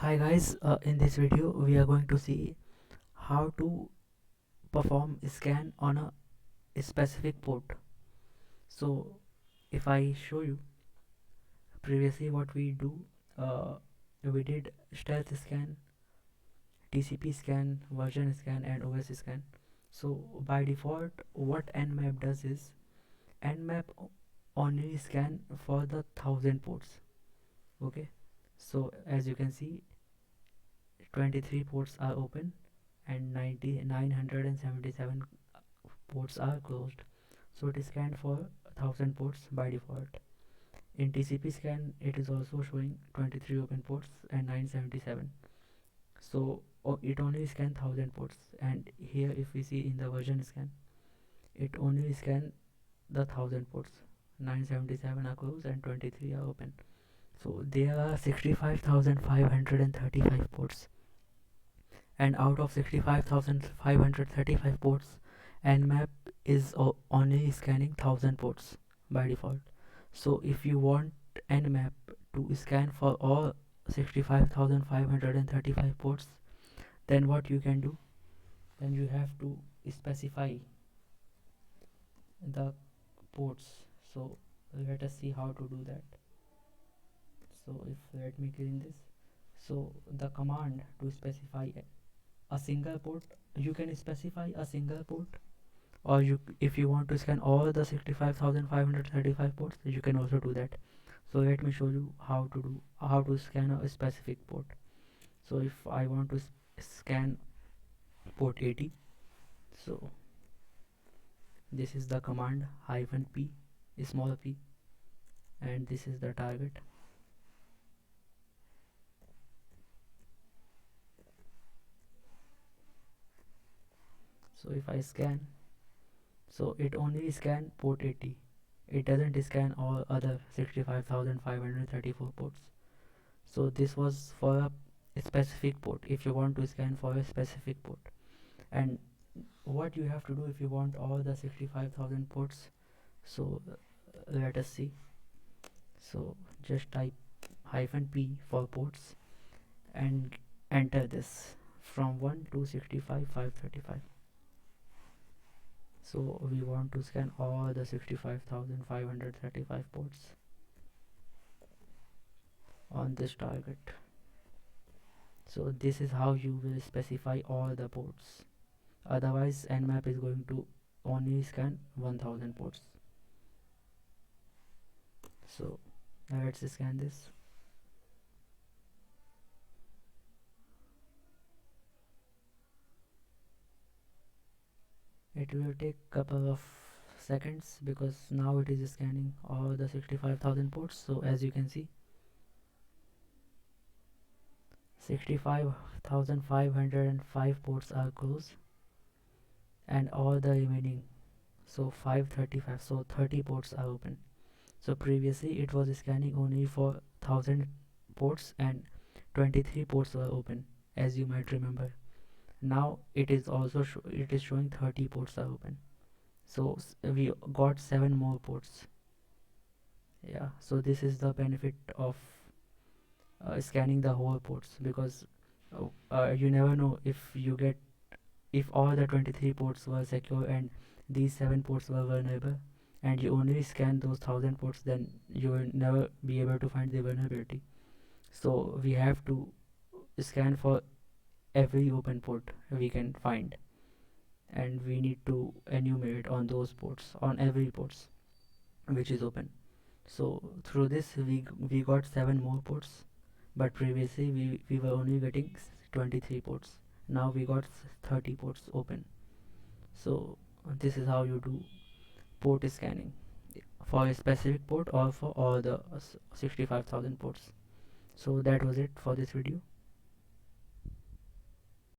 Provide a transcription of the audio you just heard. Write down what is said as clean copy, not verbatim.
Hi guys, in this video we are going to see how to perform scan on a specific port. So if I show you previously what we do, uh, we did stealth scan, TCP scan, version scan and OS scan. So by default what Nmap does is Nmap only scan for the 1000 ports. Okay, so as you can see 23 ports are open and 977 ports are closed. So it is scanned for 1000 ports by default. In TCP scan it is also showing 23 open ports and 977. So it only scan 1000 ports, and here if we see in the version scan it only scan the 1000 ports. 977 are closed and 23 are open. So there are 65,535 ports, and out of 65,535 ports Nmap is only scanning 1000 ports by default. So if you want Nmap to scan for all 65,535 ports, then what you can do, then you have to specify the ports. So let us see how to do that. So if let me clean this. So the command to specify a single port, you can specify a single port, or if you want to scan all the 65,535 ports, you can also do that. So let me show you how to scan a specific port. So if I want to scan port 80, so this is the command -p, small p, and this is the target. So if I scan, so it only scan port 80, it doesn't scan all other 65,534 ports. So this was for a specific port, if you want to scan for a specific port. And what you have to do if you want all the 65,000 ports, so let us see. So just type -p for ports and enter this from 1 to 65,535. So we want to scan all the 65,535 ports on this target. So this is how you will specify all the ports. Otherwise Nmap is going to only scan 1000 ports. So now let's scan this. It will take couple of seconds because now it is scanning all the 65,000 ports. So as you can see, 65,505 ports are closed and all the remaining, so 535, so 30 ports are open. So previously it was scanning only for 1000 ports and 23 ports were open, as you might remember. Now it is also it is showing 30 ports are open. So we got 7 more ports. Yeah, so this is the benefit of scanning the whole ports, because you never know if all the 23 ports were secure and these 7 ports were vulnerable, and you only scan those 1000 ports, then you will never be able to find the vulnerability. So we have to scan for every open port we can find, and we need to enumerate on those ports, on every ports which is open. So through this we got 7 more ports, but previously we were only getting 23 ports. Now we got 30 ports open. So this is how you do port scanning for a specific port or for all the 65,000 ports. So that was it for this video.